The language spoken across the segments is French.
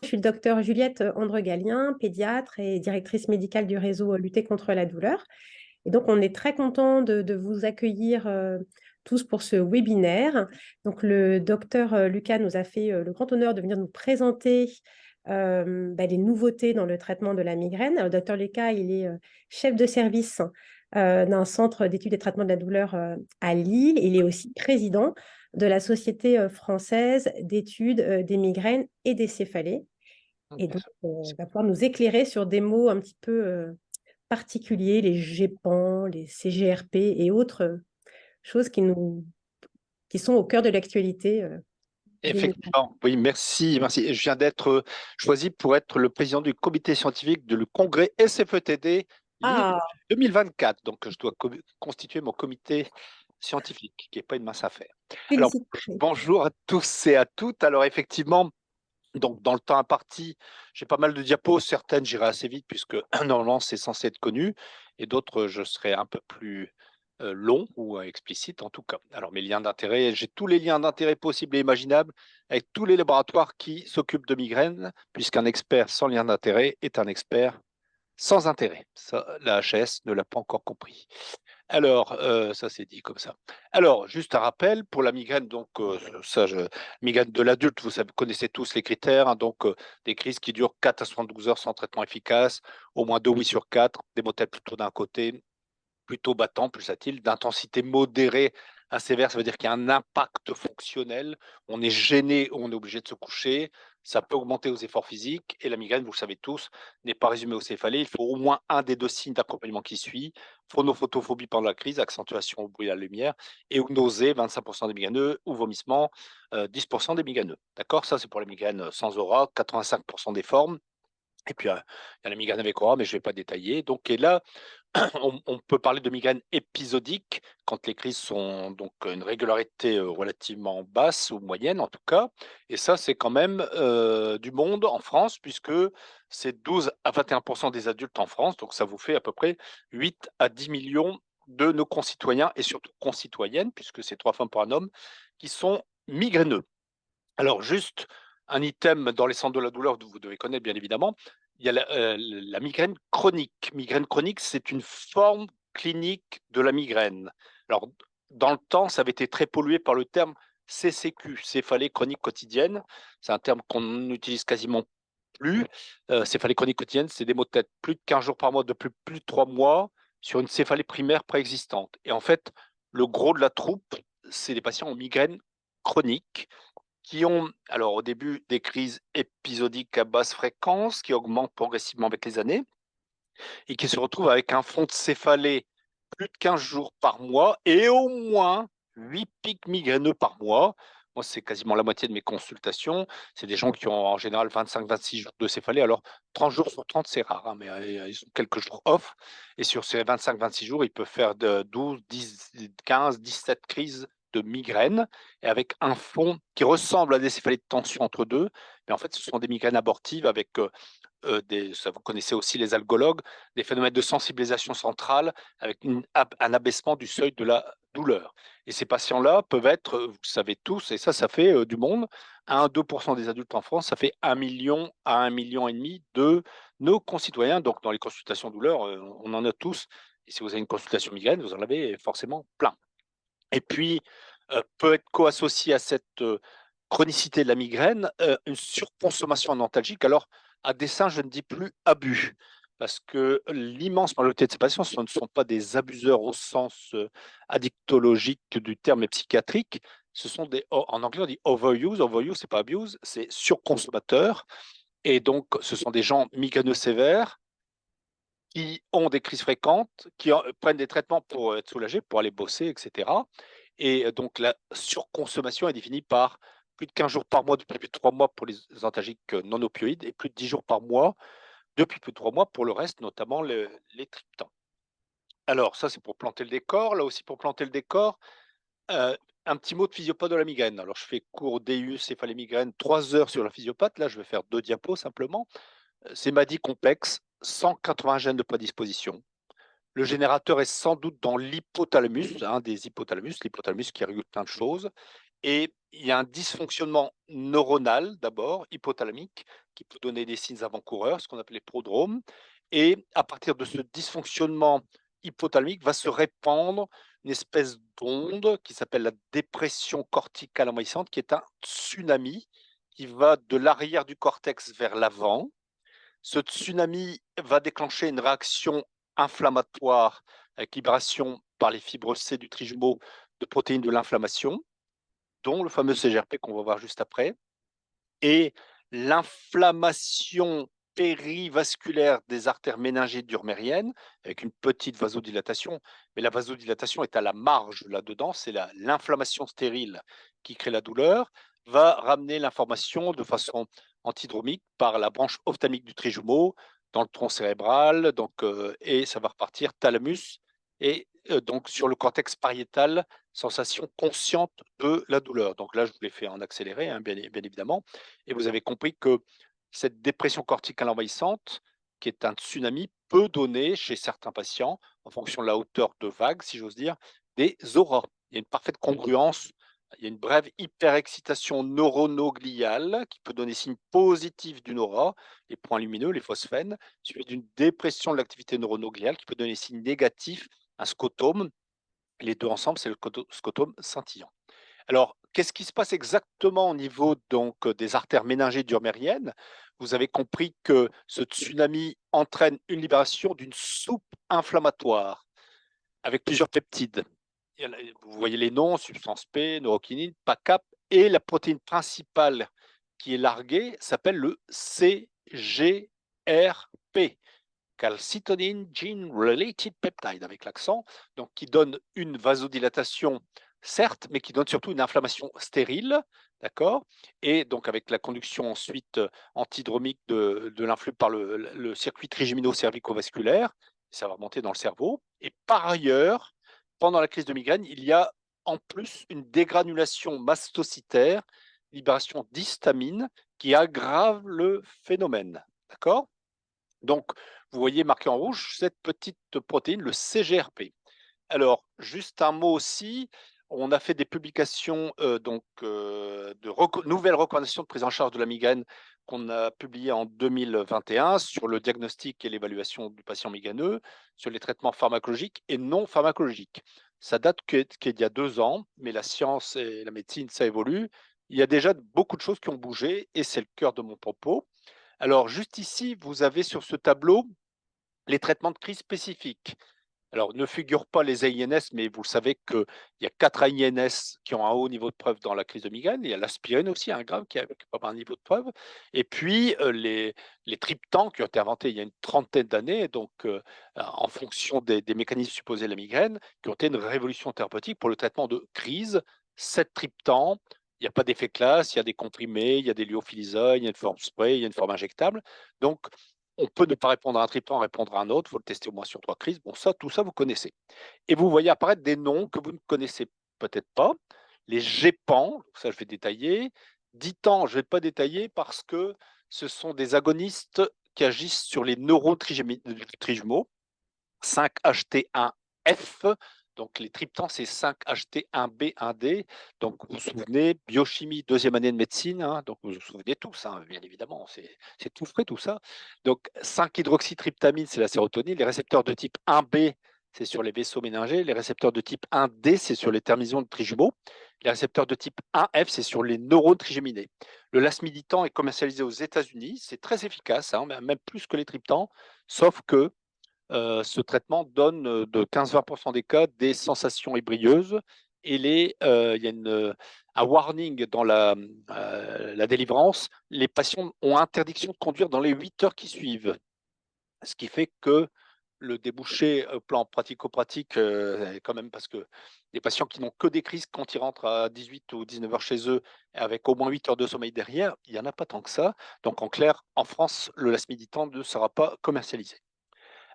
je suis le docteur Juliette Andregalien, pédiatre et directrice médicale du réseau Lutter contre la douleur. Et donc, on est très content de vous accueillir tous pour ce webinaire. Donc, le docteur Lucas nous a fait le grand honneur de venir nous présenter les nouveautés dans le traitement de la migraine. Alors, le docteur Lucas, il est chef de service d'un centre d'études et traitements de la douleur à Lille. Il est aussi président de la Société française d'études des migraines et des céphalées. Et donc, il va pouvoir nous éclairer sur des mots un petit peu particuliers, les GEPAN, les CGRP et autres choses qui sont au cœur de l'actualité des migraines. Effectivement, oui, merci, merci. Je viens d'être choisi pour être le président du comité scientifique du congrès SFETD Lille Ah, 2024. Donc, je dois constituer mon comité scientifique, qui n'est pas une mince affaire. Alors, félicitations. bonjour à tous et à toutes. Alors, effectivement, donc dans le temps imparti, j'ai pas mal de diapos. Certaines, j'irai assez vite puisque normalement, c'est censé être connu. Et d'autres, je serai un peu plus long ou explicite en tout cas. Alors mes liens d'intérêt, j'ai tous les liens d'intérêt possibles et imaginables avec tous les laboratoires qui s'occupent de migraines, puisqu'un expert sans lien d'intérêt est un expert sans intérêt. Ça, la HAS ne l'a pas encore compris. Alors, ça c'est dit comme ça. Alors, juste un rappel pour la migraine, donc migraine de l'adulte, vous connaissez tous les critères, hein, donc des crises qui durent 4 à 72 heures sans traitement efficace, au moins 2 oui sur 4, des motels plutôt d'un côté, plutôt battant, pulsatile, d'intensité modérée à sévère, ça veut dire qu'il y a un impact fonctionnel, on est gêné, on est obligé de se coucher, ça peut augmenter aux efforts physiques, et la migraine, vous le savez tous, n'est pas résumée aux céphalées, il faut au moins un des deux signes d'accompagnement qui suit, phonophotophobie pendant la crise, accentuation au bruit et à la lumière, et ou nausée, 25% des migraineux, ou vomissement, 10% des migraineux. D'accord? Ça, c'est pour la migraine sans aura, 85% des formes. Et puis, il y a la migraine avec aura, mais je ne vais pas détailler. Donc, et là, on peut parler de migraine épisodique quand les crises sont donc une régularité relativement basse ou moyenne en tout cas. Et ça, c'est quand même du monde en France, puisque c'est 12 à 21% des adultes en France. Donc, ça vous fait à peu près 8 à 10 millions de nos concitoyens et surtout concitoyennes, puisque c'est 3 femmes pour un homme, qui sont migraineux. Alors, juste un item dans les centres de la douleur que vous devez connaître, bien évidemment. Il y a la migraine chronique. Migraine chronique, c'est une forme clinique de la migraine. Alors, dans le temps, ça avait été très pollué par le terme CCQ, céphalée chronique quotidienne. C'est un terme qu'on n'utilise quasiment plus. Céphalée chronique quotidienne, c'est des maux de tête plus de 15 jours par mois depuis plus de 3 mois sur une céphalée primaire préexistante. Et en fait, le gros de la troupe, c'est les patients en migraine chronique qui ont, alors au début, des crises épisodiques à basse fréquence qui augmentent progressivement avec les années et qui se retrouvent avec un fond de céphalée plus de 15 jours par mois et au moins 8 pics migraineux par mois. Moi, c'est quasiment la moitié de mes consultations. C'est des gens qui ont en général 25-26 jours de céphalée. Alors, 30 jours sur 30, c'est rare, hein, mais ils ont quelques jours off. Et sur ces 25-26 jours, ils peuvent faire de 12, 10, 15, 17 crises de migraine et avec un fond qui ressemble à des céphalées de tension entre deux. Mais en fait, ce sont des migraines abortives avec ça, vous connaissez aussi les algologues, des phénomènes de sensibilisation centrale avec un abaissement du seuil de la douleur. Et ces patients-là peuvent être, vous le savez tous, et ça fait du monde, 1 à 2% des adultes en France, ça fait 1 million à 1,5 million de nos concitoyens. Donc, dans les consultations douleur, on en a tous. Et si vous avez une consultation migraine, vous en avez forcément plein. Et puis, peut être co-associé à cette chronicité de la migraine, une surconsommation antalgique. Alors, à dessein, je ne dis plus abus, parce que l'immense majorité de ces patients, ce ne sont pas des abuseurs au sens addictologique du terme psychiatrique. Ce sont en anglais, on dit overuse. Overuse, c'est pas abuse, c'est surconsommateur. Et donc, ce sont des gens migraineux sévères qui ont des crises fréquentes, qui prennent des traitements pour être soulagés, pour aller bosser, etc. Et donc, la surconsommation est définie par plus de 15 jours par mois depuis plus de 3 mois pour les antalgiques non opioïdes et plus de 10 jours par mois depuis plus de 3 mois pour le reste, notamment les triptans. Alors, ça, c'est pour planter le décor. Là aussi, pour planter le décor, un petit mot de physiopathe de la migraine. Alors, je fais cours DU, céphalée migraine, 3 heures sur la physiopathe. Là, je vais faire 2 diapos simplement. C'est maladie complexe, 180 gènes de prédisposition. Le générateur est sans doute dans l'hypothalamus, des hypothalamus, l'hypothalamus qui régule plein de choses. Et il y a un dysfonctionnement neuronal d'abord, hypothalamique, qui peut donner des signes avant-coureurs, ce qu'on appelle les prodromes. Et à partir de ce dysfonctionnement hypothalamique va se répandre une espèce d'onde qui s'appelle la dépression corticale envahissante, qui est un tsunami qui va de l'arrière du cortex vers l'avant. Ce tsunami va déclencher une réaction inflammatoire avec libération par les fibres C du trijumeau de protéines de l'inflammation, dont le fameux CGRP qu'on va voir juste après. Et l'inflammation périvasculaire des artères méningées durmériennes, avec une petite vasodilatation, mais la vasodilatation est à la marge là-dedans, c'est l'inflammation stérile qui crée la douleur, va ramener l'information de façon antidromique par la branche ophtalmique du trijumeau dans le tronc cérébral, et ça va repartir thalamus, et donc sur le cortex pariétal, sensation consciente de la douleur. Donc là, je vous l'ai fait en accéléré, hein, bien évidemment, et vous avez compris que cette dépression corticale envahissante, qui est un tsunami, peut donner chez certains patients, en fonction de la hauteur de vague, si j'ose dire, des auras. Il y a une parfaite congruence, il y a une brève hyperexcitation neuronogliale qui peut donner signe positif d'une aura, les points lumineux, les phosphènes, suivi d'une dépression de l'activité neuronogliale qui peut donner signe négatif, un scotome. Les deux ensemble, c'est le scotome scintillant. Alors, qu'est-ce qui se passe exactement au niveau des artères méningées durmériennes? Vous avez compris que ce tsunami entraîne une libération d'une soupe inflammatoire avec plusieurs peptides. Vous voyez les noms, substance P, neurokinine, PACAP, et la protéine principale qui est larguée s'appelle le CGRP, calcitonin gene related peptide, avec l'accent, donc qui donne une vasodilatation, certes, mais qui donne surtout une inflammation stérile, d'accord? Et donc avec la conduction ensuite antidromique de l'influx par le circuit trigémino-cervico-vasculaire, ça va remonter dans le cerveau. Et par ailleurs, pendant la crise de migraine, il y a en plus une dégranulation mastocytaire, libération d'histamine, qui aggrave le phénomène, d'accord? Donc, vous voyez marqué en rouge cette petite protéine, le CGRP. Alors, juste un mot aussi, on a fait des publications de nouvelles recommandations de prise en charge de la migraine qu'on a publiées en 2021 sur le diagnostic et l'évaluation du patient migraineux, sur les traitements pharmacologiques et non pharmacologiques. Ça date qu'il y a 2 ans, mais la science et la médecine, ça évolue. Il y a déjà beaucoup de choses qui ont bougé et c'est le cœur de mon propos. Alors, juste ici, vous avez sur ce tableau les traitements de crise spécifiques. Alors, ne figurent pas les AINS, mais vous savez qu'il y a 4 AINS qui ont un haut niveau de preuve dans la crise de migraine. Il y a l'aspirine aussi, un gramme, qui a pas un niveau de preuve. Et puis, les triptans qui ont été inventés il y a une trentaine d'années, donc en fonction des mécanismes supposés de la migraine, qui ont été une révolution thérapeutique pour le traitement de crise. 7 triptans, il n'y a pas d'effet classe, il y a des comprimés, il y a des lyophilisol, il y a une forme spray, il y a une forme injectable. Donc, on peut ne pas répondre à un triptan, répondre à un autre. Il faut le tester au moins sur 3 crises. Bon, ça, tout ça, vous connaissez. Et vous voyez apparaître des noms que vous ne connaissez peut-être pas. Les GEPAN, ça, je vais détailler. Ditan, je ne vais pas détailler parce que ce sont des agonistes qui agissent sur les neurones trijumeaux. 5-HT1F, donc les triptans, c'est 5-HT1B, 1D. Donc vous vous souvenez, biochimie, deuxième année de médecine, hein, donc vous vous souvenez tous, hein, bien évidemment, c'est tout frais tout ça. Donc 5-hydroxytryptamine, c'est la sérotonine. Les récepteurs de type 1B, c'est sur les vaisseaux méningés. Les récepteurs de type 1D, c'est sur les terminaisons de trijumeaux. Les récepteurs de type 1F, c'est sur les neurones trigéminés. Le lasmiditan est commercialisé aux États-Unis. C'est très efficace, hein, même plus que les triptans, sauf que ce traitement donne de 15-20% des cas des sensations ébrieuses et il y a un warning dans la délivrance. Les patients ont interdiction de conduire dans les 8 heures qui suivent, ce qui fait que le débouché au plan pratico-pratique, quand même, parce que des patients qui n'ont que des crises quand ils rentrent à 18 ou 19 heures chez eux, avec au moins 8 heures de sommeil derrière, il n'y en a pas tant que ça. Donc en clair, en France, le lasmiditan ne sera pas commercialisé.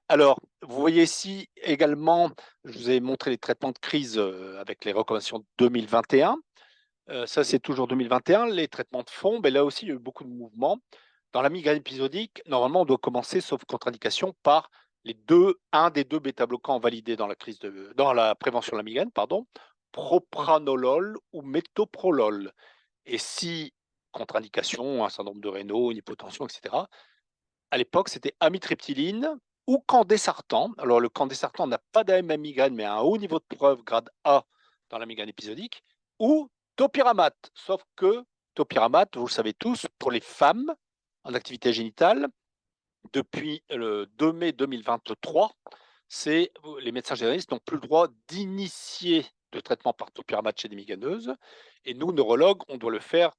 Alors, vous voyez ici également, je vous ai montré les traitements de crise avec les recommandations 2021. Ça, c'est toujours 2021. Les traitements de fond, ben là aussi, il y a eu beaucoup de mouvements. Dans la migraine épisodique, normalement, on doit commencer, sauf contre-indication, par un des deux bêta-bloquants validés dans la prévention de la migraine, pardon. propranolol ou métoprolol. Et si, contre-indication, un syndrome de Raynaud, une hypotension, etc., à l'époque, c'était amitriptyline ou candesartan. Alors, le candesartan n'a pas d'AM migraine, mais a un haut niveau de preuve, grade A, dans la migraine épisodique, ou topiramate. Sauf que topiramate, vous le savez tous, pour les femmes en activité génitale, depuis le 2 mai 2023, les médecins généralistes n'ont plus le droit d'initier de traitement par topiramate chez des migraineuses. Et nous, neurologues, on doit le faire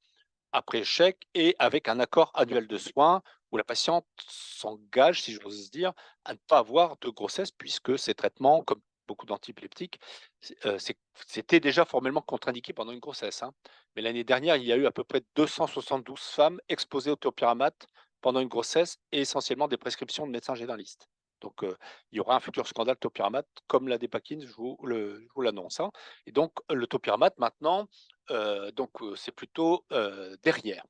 après échec et avec un accord annuel de soins où la patiente s'engage, si j'ose dire, à ne pas avoir de grossesse puisque ces traitements, comme beaucoup d'antiepileptiques, c'était déjà formellement contre-indiqué pendant une grossesse, hein. Mais l'année dernière, il y a eu à peu près 272 femmes exposées au topiramate pendant une grossesse et essentiellement des prescriptions de médecins généralistes. Donc, il y aura un futur scandale topiramate comme la dépakine, je vous l'annonce, hein. Et donc, le topiramate, maintenant, c'est plutôt derrière.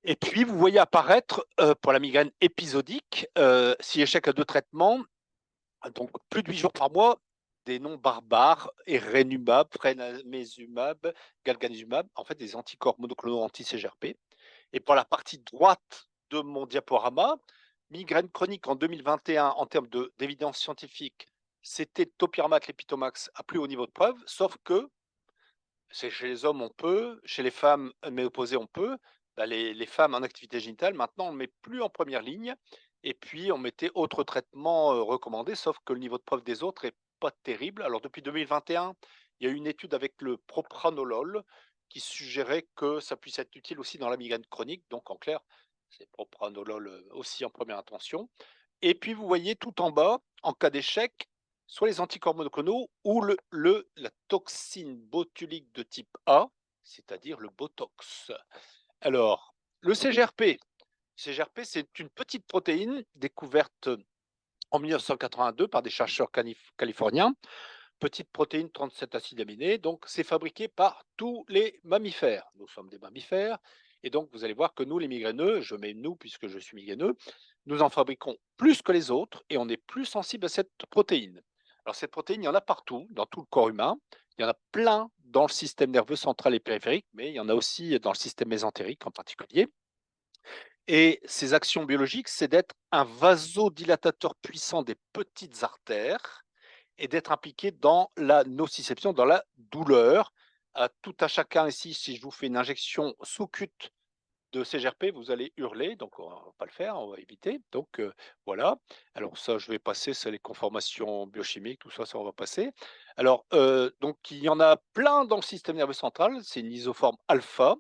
Et puis, vous voyez apparaître pour la migraine épisodique, si échec à 2 traitements, donc plus de 8 jours par mois, des noms barbares, Erenumab, Frenavezumab, Galcanezumab, en fait des anticorps monoclonaux anti-CGRP. Et pour la partie droite de mon diaporama, migraine chronique en 2021 en termes d'évidence scientifique, c'était topiramate, l'épitomax à plus haut niveau de preuve, sauf que chez les hommes, on peut, chez les femmes ménopausées, on peut. Bah, les femmes en activité génitale, maintenant, on ne met plus en première ligne. Et puis, on mettait autres traitements recommandés, sauf que le niveau de preuve des autres est pas terrible. Alors, depuis 2021, il y a eu une étude avec le propranolol qui suggérait que ça puisse être utile aussi dans la migraine chronique. Donc, en clair, c'est propranolol aussi en première intention. Et puis, vous voyez tout en bas, en cas d'échec, soit les anticorps monoclonaux ou la toxine botulique de type A, c'est-à-dire le Botox. Alors, le CGRP. CGRP, c'est une petite protéine découverte en 1982 par des chercheurs californiens. Petite protéine, 37 acides aminés. Donc, c'est fabriqué par tous les mammifères. Nous sommes des mammifères. Et donc, vous allez voir que nous, les migraineux, je mets nous puisque je suis migraineux, nous en fabriquons plus que les autres et on est plus sensible à cette protéine. Alors, cette protéine, il y en a partout, dans tout le corps humain. Il y en a plein dans le système nerveux central et périphérique, mais il y en a aussi dans le système mésentérique en particulier. Et ces actions biologiques, c'est d'être un vasodilatateur puissant des petites artères et d'être impliqué dans la nociception, dans la douleur. À tout à chacun ici, si je vous fais une injection sous-cute de CGRP, vous allez hurler, donc on ne va pas le faire, on va éviter. Donc voilà. Alors ça, je vais passer, c'est les conformations biochimiques, tout ça, ça on va passer. Alors, donc il y en a plein dans le système nerveux central, c'est une isoforme alpha,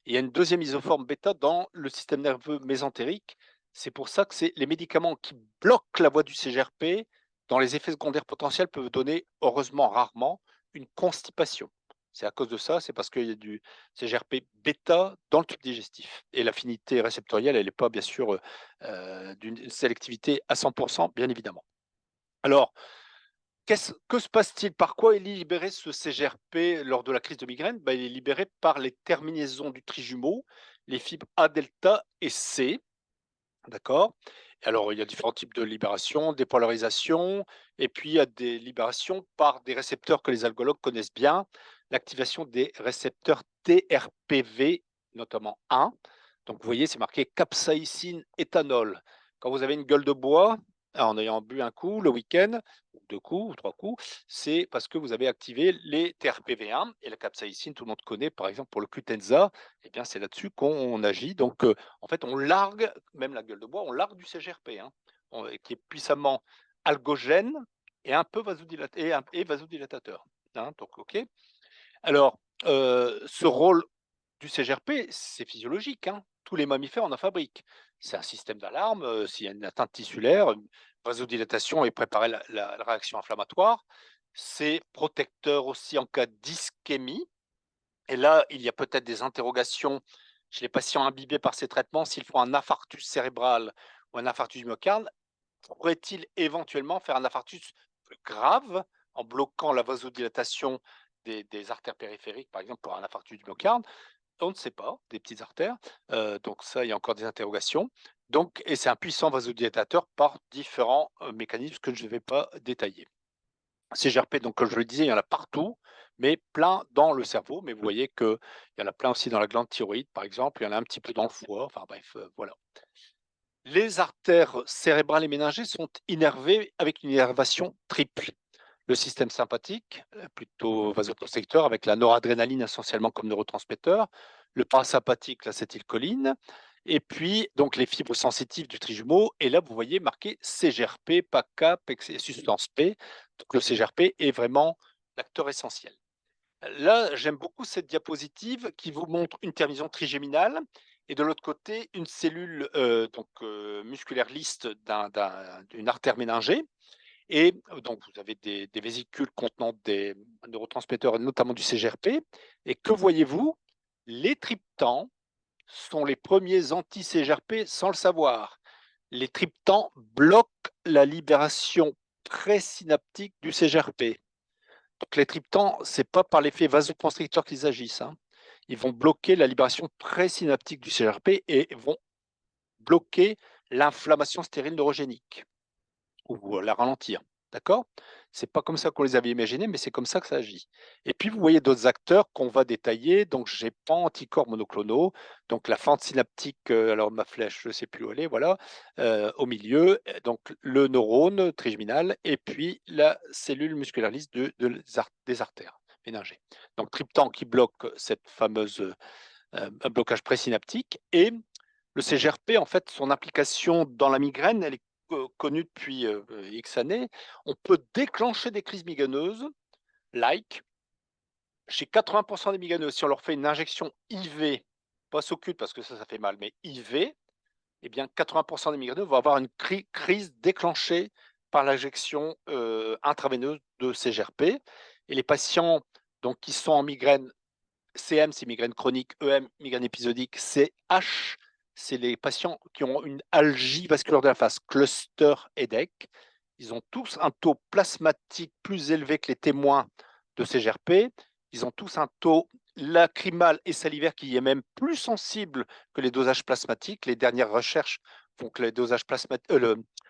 et il y a une deuxième isoforme bêta dans le système nerveux mésentérique. C'est pour ça que c'est les médicaments qui bloquent la voie du CGRP, dans les effets secondaires potentiels, peuvent donner, heureusement rarement, une constipation. C'est à cause de ça, c'est parce qu'il y a du CGRP bêta dans le tube digestif. Et l'affinité réceptorielle, elle n'est pas, bien sûr, d'une sélectivité à 100%, bien évidemment. Alors, que se passe-t-il? Par quoi est libéré ce CGRP lors de la crise de migraine? Ben, il est libéré par les terminaisons du trijumeau, les fibres A delta et C. D'accord? Alors, il y a différents types de libération, dépolarisation, et puis il y a des libérations par des récepteurs que les algologues connaissent bien, l'activation des récepteurs TRPV, notamment 1. Donc, vous voyez, c'est marqué capsaïcine éthanol. Quand vous avez une gueule de bois, en ayant bu un coup le week-end, ou 2 coups ou 3 coups, c'est parce que vous avez activé les TRPV1 et la capsaïcine, tout le monde connaît, par exemple, pour le Qutenza, eh bien, c'est là-dessus qu'on agit. Donc, en fait, on largue, même la gueule de bois, on largue du CGRP, hein, qui est puissamment algogène et un peu vasodilatateur, hein, donc, OK. Alors, ce rôle du CGRP, c'est physiologique, hein. Tous les mammifères en fabriquent. C'est un système d'alarme, s'il y a une atteinte tissulaire, une vasodilatation et préparer la réaction inflammatoire. C'est protecteur aussi en cas d'ischémie. Et là, il y a peut-être des interrogations chez les patients imbibés par ces traitements. S'ils font un infarctus cérébral ou un infarctus du myocarde, pourrait-il éventuellement faire un infarctus plus grave en bloquant la vasodilatation des artères périphériques, par exemple pour un infarctus du myocarde? On ne sait pas, des petites artères. Donc ça, il y a encore des interrogations. Donc, et c'est un puissant vasodilatateur par différents mécanismes que je ne vais pas détailler. CGRP, donc comme je le disais, il y en a partout, mais plein dans le cerveau. Mais vous voyez qu'il y en a plein aussi dans la glande thyroïde, par exemple, il y en a un petit peu dans le foie, enfin bref, voilà. Les artères cérébrales et méningées sont innervées avec une innervation triple. Le système sympathique, plutôt vasoconstricteur, avec la noradrénaline essentiellement comme neurotransmetteur, le parasympathique, l'acétylcholine, et puis donc les fibres sensitives du trijumeau. Et là, vous voyez marqué CGRP, PACA, et substance P. Donc le CGRP est vraiment l'acteur essentiel. Là, j'aime beaucoup cette diapositive qui vous montre une terminaison trigéminale et de l'autre côté, une cellule musculaire lisse d'une artère méningée. Et donc, vous avez des vésicules contenant des neurotransmetteurs, notamment du CGRP. Et que voyez-vous? Les triptans sont les premiers anti-CGRP sans le savoir. Les triptans bloquent la libération présynaptique du CGRP. Donc les triptans, ce n'est pas par l'effet vasoconstricteur qu'ils agissent, hein. Ils vont bloquer la libération présynaptique du CGRP et vont bloquer l'inflammation stérile neurogénique ou la ralentir. D'accord? C'est pas comme ça qu'on les avait imaginés, mais c'est comme ça que ça agit. Et puis, vous voyez d'autres acteurs qu'on va détailler. Donc, j'ai pas anticorps monoclonaux. Donc, la fente synaptique, alors ma flèche, je ne sais plus où elle est, voilà, au milieu. Donc, le neurone trigeminal et puis la cellule musculaire lisse des artères méningées. Donc, triptan qui bloque cette fameuse blocage présynaptique. Et le CGRP, en fait, son implication dans la migraine, elle est connue depuis X années. On peut déclencher des crises migraineuses, like, chez 80% des migraineux, si on leur fait une injection IV, pas sous-cute parce que ça fait mal, mais IV, eh bien 80% des migraineux vont avoir une crise déclenchée par l'injection intraveineuse de CGRP. Et les patients donc, qui sont en migraine, CM, c'est migraine chronique, EM, migraine épisodique, CH, c'est les patients qui ont une algie vasculaire de la face, cluster headache. Ils ont tous un taux plasmatique plus élevé que les témoins de CGRP. Ils ont tous un taux lacrymal et salivaire qui est même plus sensible que les dosages plasmatiques. Les dernières recherches font que les dosages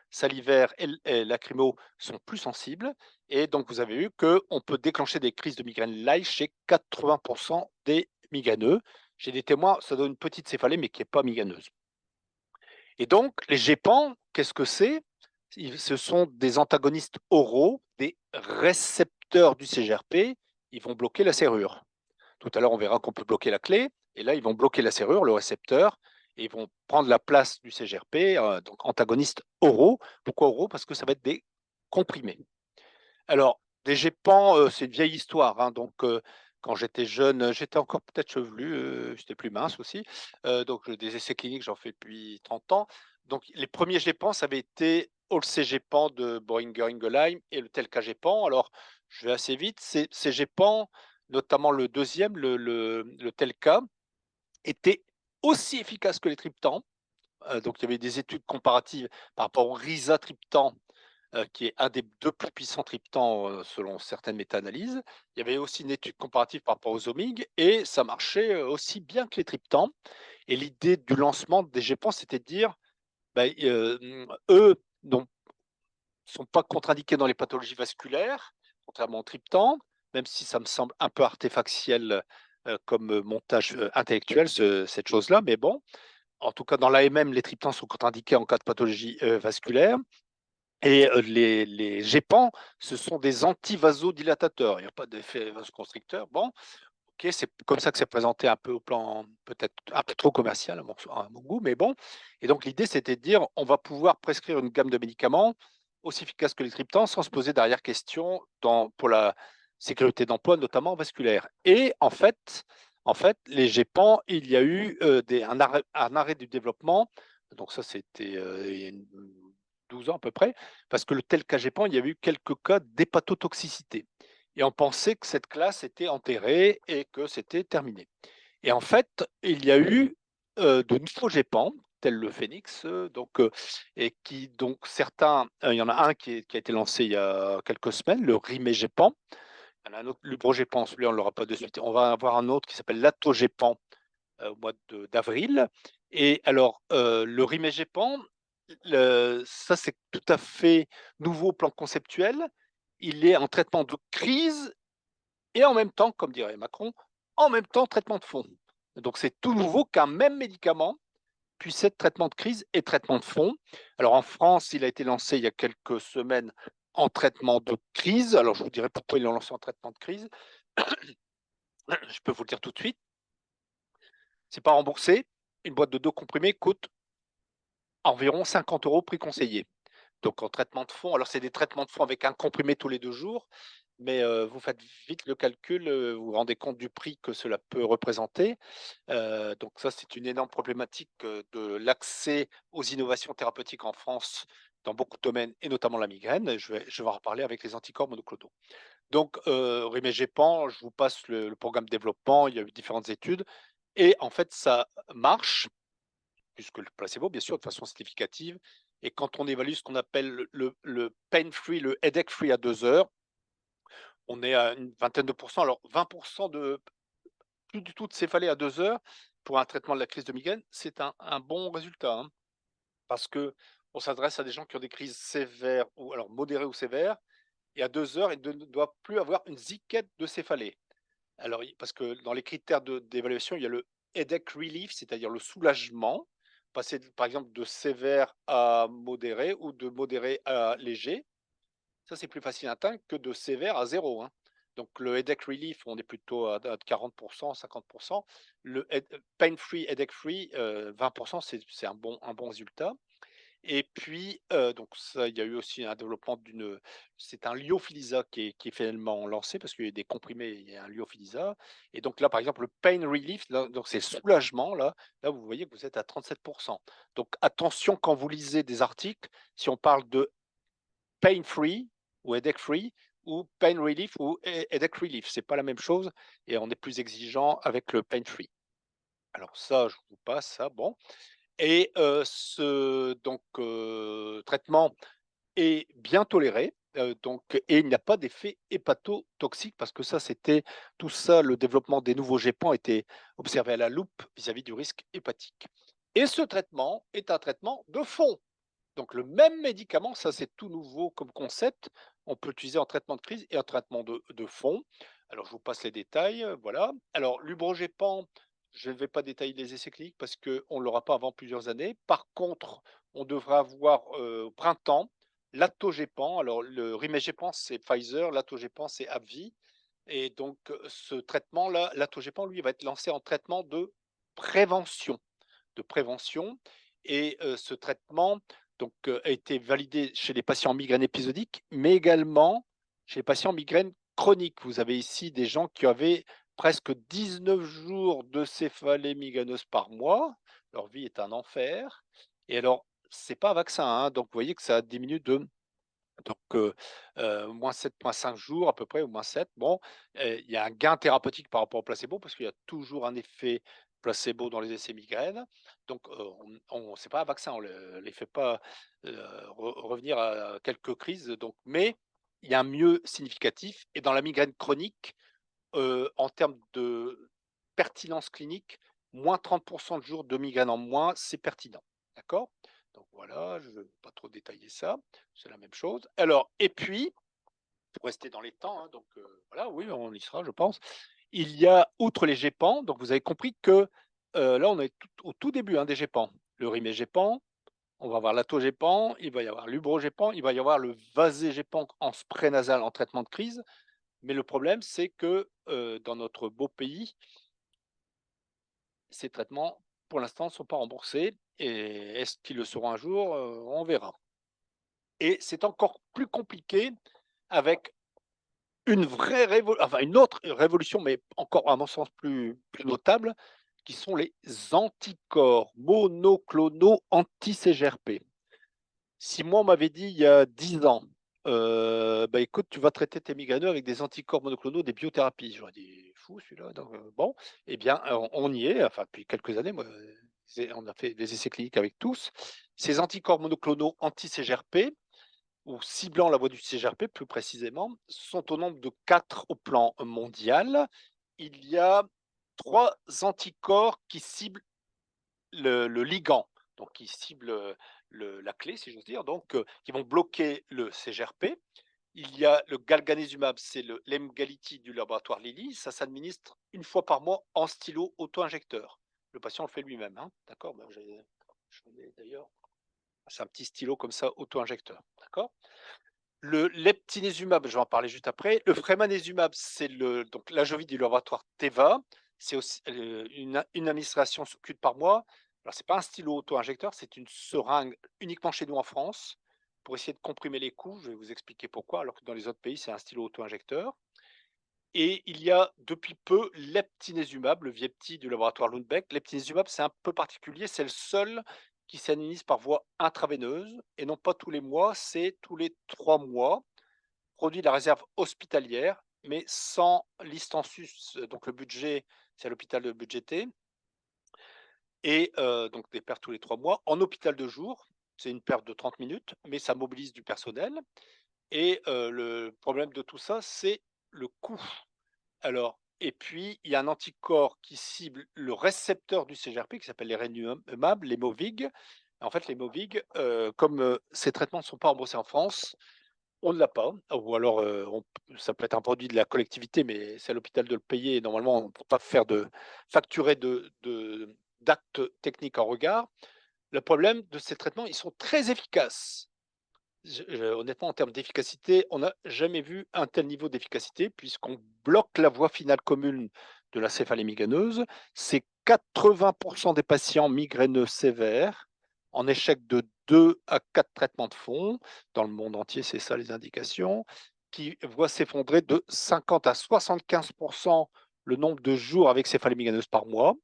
salivaires et lacrymaux sont plus sensibles. Et donc, vous avez vu qu'on peut déclencher des crises de migraine light chez 80% des migraineux. J'ai des témoins, ça donne une petite céphalée, mais qui n'est pas migraineuse. Et donc, les GEPAN, qu'est-ce que c'est? Ce sont des antagonistes oraux, des récepteurs du CGRP. Ils vont bloquer la serrure. Tout à l'heure, on verra qu'on peut bloquer la clé. Et là, ils vont bloquer la serrure, le récepteur, et ils vont prendre la place du CGRP, donc antagonistes oraux. Pourquoi oraux? Parce que ça va être des comprimés. Alors, des GEPAN, c'est une vieille histoire, hein, donc quand j'étais jeune, j'étais encore peut-être chevelu, j'étais plus mince aussi, donc des essais cliniques, j'en fais depuis 30 ans. Donc les premiers GEPAN, ça avait été Olcé-GEPAN de Boehringer Ingelheim et le Telka-GEPAN. Alors, je vais assez vite. Ces GEPAN, notamment le deuxième, le Telka, étaient aussi efficaces que les triptans. Donc il y avait des études comparatives par rapport au risatriptan, qui est un des 2 plus puissants triptans, selon certaines méta-analyses. Il y avait aussi une étude comparative par rapport aux OMIG et ça marchait, aussi bien que les triptans. Et l'idée du lancement des GEPAN, c'était de dire, bah, eux ne sont pas contre-indiqués dans les pathologies vasculaires, contrairement aux triptans, même si ça me semble un peu artefactiel, comme montage, intellectuel cette chose-là, mais bon. En tout cas, dans l'AMM, les triptans sont contre-indiqués en cas de pathologie, vasculaire. Et les GEPAN, ce sont des antivasodilatateurs. Il n'y a pas d'effet vasoconstricteur. Bon, ok, c'est comme ça que c'est présenté un peu au plan peut-être un peu trop commercial à mon goût, mais bon. Et donc l'idée, c'était de dire, on va pouvoir prescrire une gamme de médicaments aussi efficaces que les triptans sans se poser derrière question pour la sécurité d'emploi, notamment vasculaire. Et en fait, les GEPAN, il y a eu un arrêt du développement. Donc ça, c'était il y a 12 ans à peu près, parce que le tel KGPAN, il y a eu quelques cas d'hépatotoxicité. Et on pensait que cette classe était enterrée et que c'était terminé. Et en fait, il y a eu de nouveaux GEPAN, tel le Phoenix, et qui, donc, certains, il y en a un qui a été lancé il y a quelques semaines, le Rimégépan. Il y en a un autre, l'Ubrogépan, celui-là, on ne l'aura pas de suite. On va avoir un autre qui s'appelle l'Atogépan au mois d'avril. Et alors, le Rimégépan, ça, c'est tout à fait nouveau au plan conceptuel. Il est en traitement de crise et en même temps, comme dirait Macron, en même temps traitement de fond. Donc c'est tout nouveau qu'un même médicament puisse être traitement de crise et traitement de fond. Alors en France, il a été lancé il y a quelques semaines en traitement de crise. Alors je vous dirai pourquoi ils l'ont lancé en traitement de crise. Je peux vous le dire tout de suite. C'est pas remboursé. Une boîte de 2 comprimés coûte environ 50 € prix conseillé. Donc en traitement de fond, alors c'est des traitements de fond avec un comprimé tous les 2 jours, mais vous faites vite le calcul, vous vous rendez compte du prix que cela peut représenter. Donc ça, c'est une énorme problématique, de l'accès aux innovations thérapeutiques en France dans beaucoup de domaines et notamment la migraine. Je vais en reparler avec les anticorps monoclonaux. Donc Rimégepan, je vous passe le programme de développement, il y a eu différentes études et en fait ça marche plus que le placebo, bien sûr, de façon significative. Et quand on évalue ce qu'on appelle le pain-free, le headache-free à 2 heures, on est à une vingtaine de pourcents. Alors, 20% de plus du tout de céphalée à 2 heures pour un traitement de la crise de migraine, c'est un bon résultat, hein, parce que on s'adresse à des gens qui ont des crises sévères ou alors modérées ou sévères, et à 2 heures, ils ne doivent plus avoir une ziquette de céphalée. Alors, parce que dans les critères d'évaluation, il y a le headache relief, c'est-à-dire le soulagement, passer par exemple de sévère à modéré ou de modéré à léger. Ça, c'est plus facile à atteindre que de sévère à zéro, hein. Donc, le headache relief, on est plutôt à 40%, 50%. Pain-free, headache-free, 20%, c'est un bon résultat. Et puis, donc ça, il y a eu aussi un développement c'est un lyophilisa qui est finalement lancé parce qu'il y a des comprimés, il y a un lyophilisa. Et donc là, par exemple, le pain relief, là, donc c'est soulagement, là, vous voyez que vous êtes à 37%. Donc attention quand vous lisez des articles, si on parle de pain free ou headache free ou pain relief ou headache relief, c'est pas la même chose et on est plus exigeant avec le pain free. Alors ça, je vous passe ça, bon. Et ce donc traitement est bien toléré, donc et il n'y a pas d'effet hépatotoxique parce que ça, c'était tout ça, le développement des nouveaux GEPAN était observé à la loupe vis-à-vis du risque hépatique. Et ce traitement est un traitement de fond. Donc le même médicament, ça c'est tout nouveau comme concept, on peut l'utiliser en traitement de crise et en traitement de fond. Alors je vous passe les détails, voilà. Alors l'ubrogépan, je ne vais pas détailler les essais cliniques parce qu'on ne l'aura pas avant plusieurs années. Par contre, on devrait avoir au printemps l'atogépan. Alors le rimégépan c'est Pfizer, l'atogépan c'est AbbVie. Et donc ce traitement-là, l'atogépan, lui, va être lancé en traitement de prévention. Et ce traitement donc, a été validé chez les patients en migraine épisodique, mais également chez les patients en migraine chronique. Vous avez ici des gens qui avaient presque 19 jours de céphalée migraineuse par mois. Leur vie est un enfer. Et alors, c'est pas un vaccin, hein, donc vous voyez que ça diminue de donc -7, -5 jours à peu près ou -7. Bon, il y a un gain thérapeutique par rapport au placebo parce qu'il y a toujours un effet placebo dans les essais migraines. Donc c'est pas un vaccin, on les fait pas, revenir à quelques crises donc mais il y a un mieux significatif et dans la migraine chronique, en termes de pertinence clinique, moins 30 de jours de migraine en moins, c'est pertinent. D'accord? Donc voilà, je ne veux pas trop détailler ça, c'est la même chose. Alors et puis, pour rester dans les temps, hein, donc voilà, oui, on y sera, je pense. Il y a, outre les GEPAN, donc vous avez compris que, là, on est au tout début, hein, des GEPAN. Le Rimégépan, on va avoir l'Atogépan, il va y avoir l'Ubrogépan, il va y avoir le Vaségépan en spray nasal en traitement de crise. Mais le problème, c'est que, dans notre beau pays, ces traitements, pour l'instant, ne sont pas remboursés et est-ce qu'ils le seront un jour? On verra. Et c'est encore plus compliqué avec une autre révolution, mais encore à mon sens plus notable, qui sont les anticorps monoclonaux anti-CGRP. Si moi, on m'avait dit il y a 10 ans, bah, écoute, tu vas traiter tes migraineux avec des anticorps monoclonaux, des biothérapies. J'aurais dit: «Fou celui-là», donc bon, eh bien, on y est, enfin depuis quelques années, moi, on a fait des essais cliniques avec tous. Ces anticorps monoclonaux anti-CGRP ou ciblant la voie du CGRP plus précisément, sont au nombre de 4 au plan mondial. Il y a 3 anticorps qui ciblent le ligand, donc qui ciblent, la clé, si j'ose dire, donc qui vont bloquer le CGRP. Il y a le galganezumab, c'est l'Emgality du laboratoire Lilly. Ça s'administre une fois par mois en stylo auto-injecteur. Le patient le fait lui-même, hein, d'accord? Ben, j'en ai d'ailleurs. C'est un petit stylo comme ça, auto-injecteur, d'accord? Le leptinezumab, je vais en parler juste après. Le frémanezumab, c'est donc l'Ajovy du laboratoire Teva. C'est aussi une administration sous cute par mois. Alors, c'est pas un stylo auto-injecteur, c'est une seringue uniquement chez nous en France pour essayer de comprimer les coûts. Je vais vous expliquer pourquoi, alors que dans les autres pays, c'est un stylo auto-injecteur. Et il y a depuis peu l'eptinezumab, le Vyepti du laboratoire Lundbeck. L'eptinezumab, c'est un peu particulier, c'est le seul qui s'administre par voie intraveineuse et non pas tous les mois, c'est tous les 3 mois, produit de la réserve hospitalière, mais sans listensus, donc le budget, c'est à l'hôpital de budgéter, et donc des pertes tous les 3 mois. En hôpital de jour, c'est une perte de 30 minutes, mais ça mobilise du personnel. Et le problème de tout ça, c'est le coût. Alors, et puis, il y a un anticorps qui cible le récepteur du CGRP qui s'appelle l'éreniumab, les Movig. En fait, les Movig, comme ces traitements ne sont pas remboursés en France, on ne l'a pas. Ou alors, ça peut être un produit de la collectivité, mais c'est à l'hôpital de le payer. Et normalement, on ne peut pas facturer d'actes techniques en regard. Le problème de ces traitements, ils sont très efficaces. Honnêtement, en termes d'efficacité, on n'a jamais vu un tel niveau d'efficacité puisqu'on bloque la voie finale commune de la céphalée migraineuse. C'est 80% des patients migraineux sévères en échec de 2 à 4 traitements de fond. Dans le monde entier, c'est ça les indications, qui voient s'effondrer de 50 à 75% le nombre de jours avec céphalée migraineuse par mois.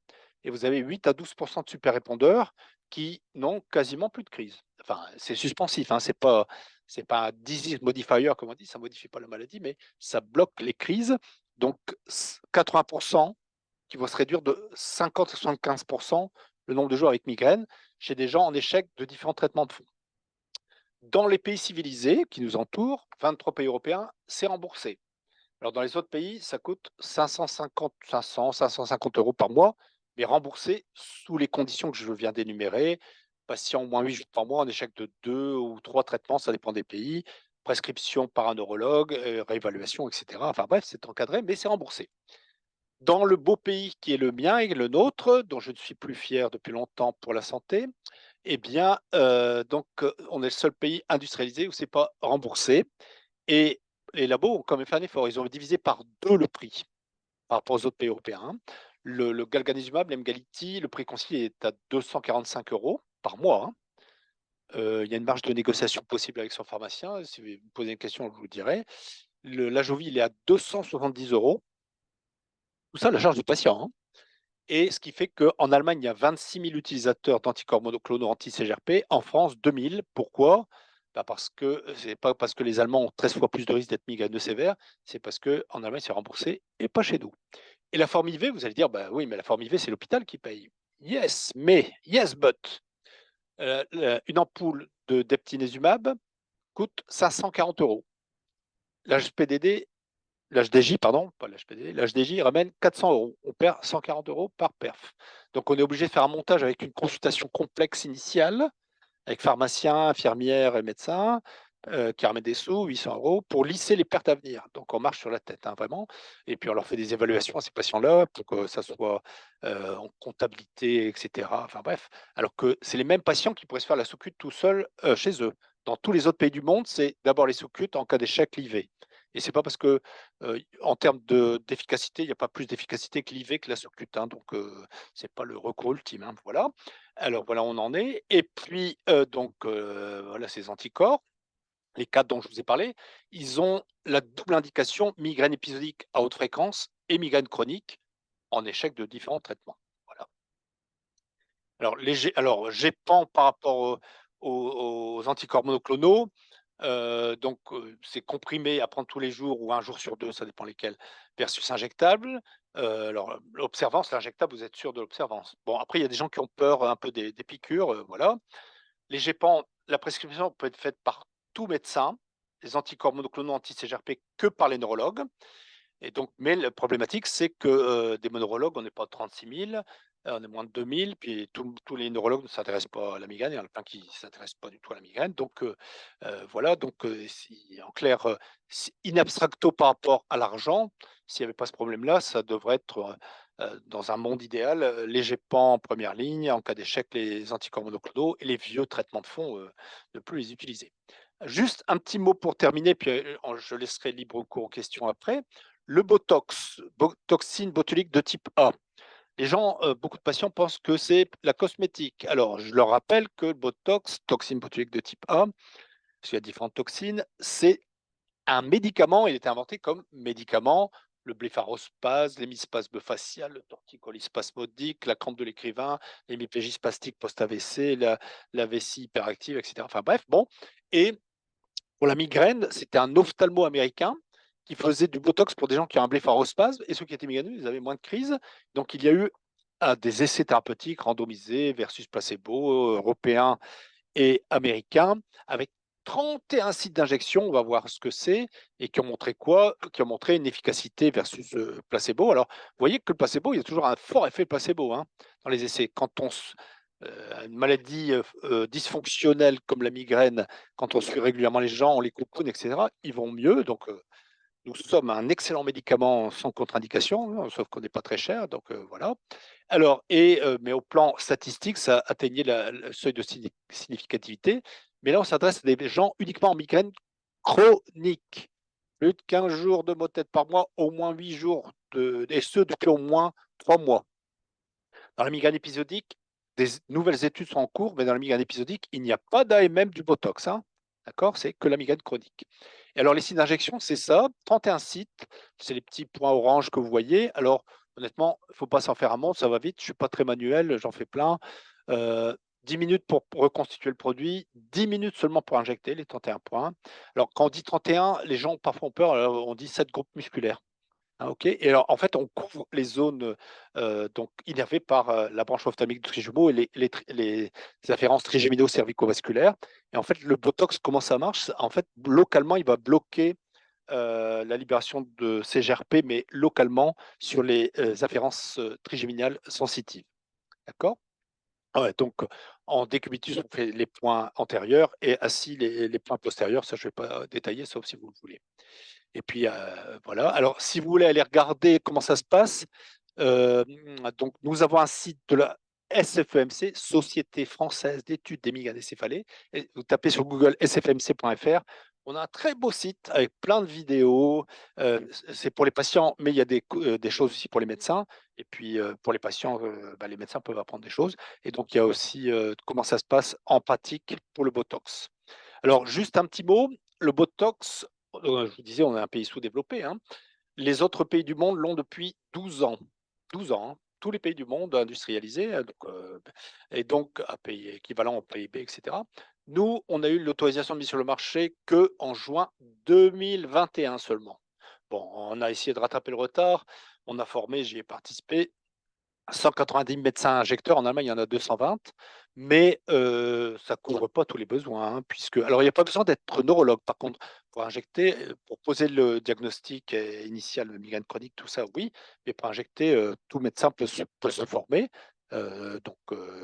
Et vous avez 8 à 12% de super répondeurs qui n'ont quasiment plus de crise. Enfin, c'est suspensif, hein, c'est pas un disease modifier, comme on dit, ça ne modifie pas la maladie, mais ça bloque les crises. Donc, 80% qui vont se réduire de 50 à 75% le nombre de jours avec migraine chez des gens en échec de différents traitements de fond. Dans les pays civilisés qui nous entourent, 23 pays européens, c'est remboursé. Alors, dans les autres pays, ça coûte 550 euros par mois, mais remboursé sous les conditions que je viens d'énumérer. Patient au moins 8 jours par mois en échec de 2 ou 3 traitements, ça dépend des pays. Prescription par un neurologue, réévaluation, etc. Enfin bref, c'est encadré, mais c'est remboursé. Dans le beau pays qui est le mien et le nôtre, dont je ne suis plus fier depuis longtemps pour la santé, eh bien, on est le seul pays industrialisé où c'est pas remboursé. Et les labos ont quand même fait un effort. Ils ont divisé par 2 le prix par rapport aux autres pays européens, hein. Le galganezumab, l'Emgality, le prix concilié est à 245 € par mois, hein. Il y a une marge de négociation possible avec son pharmacien. Si vous me posez une question, je vous le dirai. L'Ajovy, il est à 270 €. Tout ça à la charge du patient, hein. Et ce qui fait qu'en Allemagne, il y a 26 000 utilisateurs d'anticorps monoclonaux anti-CGRP. En France, 2 000. Pourquoi? Bah parce que c'est pas parce que les Allemands ont 13 fois plus de risques d'être migraineux sévères, c'est parce qu'en Allemagne, c'est remboursé et pas chez nous. Et la forme IV, vous allez dire, bah oui, mais la forme IV, c'est l'hôpital qui paye. Yes, mais, yes, but. Une ampoule d'eptinezumab coûte 540 €. L'HPDD L'HDJ, pardon, pas l'HPD, l'HDJ ramène 400 €. On perd 140 € par perf. Donc on est obligé de faire un montage avec une consultation complexe initiale, avec pharmacien, infirmière et médecin, qui ramène des sous, 800 € pour lisser les pertes à venir. Donc on marche sur la tête, hein, vraiment. Et puis on leur fait des évaluations à ces patients-là pour que ça soit en comptabilité, etc. Enfin bref, alors que c'est les mêmes patients qui pourraient se faire la sous-cute tout seuls chez eux. Dans tous les autres pays du monde, c'est d'abord les sous-cutes en cas d'échec l'IV. Et c'est pas parce que, en termes d'efficacité, il n'y a pas plus d'efficacité que l'IV que la sous-cute, hein, donc c'est pas le recours ultime, hein, voilà. Alors voilà, on en est. Et puis, voilà ces anticorps, les 4 dont je vous ai parlé, ils ont la double indication migraine épisodique à haute fréquence et migraine chronique en échec de différents traitements. Voilà. Alors GEPAN par rapport aux anticorps monoclonaux, c'est comprimé à prendre tous les jours ou 1 jour sur 2, ça dépend lesquels, versus injectable. Alors l'observance, l'injectable, vous êtes sûr de l'observance. Bon, après, il y a des gens qui ont peur un peu des piqûres, voilà. Les GEPAN, la prescription peut être faite par tout médecin, les anticorps monoclonaux anti-CGRP que par les neurologues. Et donc, mais la problématique, c'est que des neurologues, on n'est pas 36 000. On est moins de 2000, puis tous les neurologues ne s'intéressent pas à la migraine. Il y en a plein qui ne s'intéressent pas du tout à la migraine. Donc, voilà, donc, si en clair, si in abstracto par rapport à l'argent, s'il y avait pas ce problème-là, ça devrait être, dans un monde idéal, les GEPAN en première ligne, en cas d'échec, les anticorps monoclonaux et les vieux traitements de fond, ne plus les utiliser. Juste un petit mot pour terminer, puis, je laisserai libre cours aux questions après. Le botox, toxine botulique de type A. Les gens, beaucoup de patients pensent que c'est la cosmétique. Alors, je leur rappelle que le botox, toxine botulique de type A, parce qu'il y a différentes toxines, c'est un médicament. Il a été inventé comme médicament. Le blépharospase, l'hémispasme facial, le torticolis spasmodique, la crampe de l'écrivain, l'hémiplégie spastique post-AVC, la vessie hyperactive, etc. Enfin bref, bon. Et pour la migraine, c'était un ophtalmo américain qui faisait du botox pour des gens qui ont un blépharospasme, et ceux qui étaient migraineux, ils avaient moins de crises. Donc il y a eu des essais thérapeutiques randomisés versus placebo, européens et américains, avec 31 sites d'injection, on va voir ce que c'est, et qui ont montré quoi? Qui ont montré une efficacité versus placebo. Alors, vous voyez que le placebo, il y a toujours un fort effet placebo, hein, dans les essais. Quand on une maladie dysfonctionnelle comme la migraine, quand on suit régulièrement les gens, on les coucoune, etc., ils vont mieux. Donc, nous sommes un excellent médicament sans contre-indication, hein, sauf qu'on n'est pas très cher. Donc, voilà. Alors, mais au plan statistique, ça atteignait le seuil de significativité. Mais là, on s'adresse à des gens uniquement en migraine chronique. Plus de 15 jours de maux de tête par mois, au moins 8 jours, et ce depuis au moins 3 mois. Dans la migraine épisodique, des nouvelles études sont en cours, mais dans la migraine épisodique, il n'y a pas d'AMM du Botox, hein. D'accord? C'est que la migraine chronique. Et alors, les sites d'injection, c'est ça, 31 sites. C'est les petits points orange que vous voyez. Alors, honnêtement, il ne faut pas s'en faire un monde, ça va vite. Je ne suis pas très manuel, j'en fais plein. 10 minutes pour reconstituer le produit, 10 minutes seulement pour injecter les 31 points. Alors, quand on dit 31, les gens parfois ont peur, alors on dit 7 groupes musculaires. Ah, OK. Et alors, en fait, on couvre les zones, donc innervées par, la branche ophtalmique du trijumeau et les afférences trigémino-cervico-vasculaires. Et en fait, le botox, comment ça marche? En fait, localement, il va bloquer, la libération de CGRP, mais localement sur les, afférences, trigéminales sensitives. D'accord? Ah ouais, donc, en décubitus, on fait les points antérieurs, et assis, les points postérieurs. Ça, je ne vais pas détailler, sauf si vous le voulez. Et puis, voilà. Alors, si vous voulez aller regarder comment ça se passe, donc nous avons un site de la SFEMC, Société française d'études des migraines et céphalées, et vous tapez sur Google sfmc.fr. On a un très beau site avec plein de vidéos, c'est pour les patients, mais il y a des choses aussi pour les médecins, et puis, pour les patients, les médecins peuvent apprendre des choses, et donc il y a aussi, comment ça se passe en pratique pour le botox. Alors juste un petit mot, le botox, je vous disais, on est un pays sous-développé, hein. Les autres pays du monde l'ont depuis 12 ans. 12 ans, hein. Tous les pays du monde industrialisés, et donc à pays équivalent au PIB, et cetera. Nous, on a eu l'autorisation de mise sur le marché qu'en juin 2021 seulement. Bon, on a essayé de rattraper le retard, on a formé, j'y ai participé, 190 médecins injecteurs. En Allemagne, il y en a 220, mais ça ne couvre pas tous les besoins, hein, puisque alors il n'y a pas besoin d'être neurologue par contre pour injecter, pour poser le diagnostic, initial de migraine chronique, tout ça, oui, mais pour injecter, tout médecin peut se former. Donc,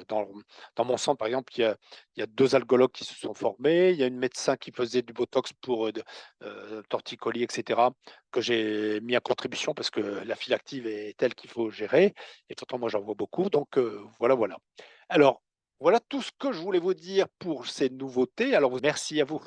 dans mon centre, par exemple, il y a 2 algologues qui se sont formés. Il y a une médecin qui faisait du botox pour, torticolis, et cetera, que j'ai mis à contribution parce que la file active est telle qu'il faut gérer, et pourtant moi j'en vois beaucoup. Donc, voilà, voilà. Alors, voilà tout ce que je voulais vous dire pour ces nouveautés. Alors, merci à vous.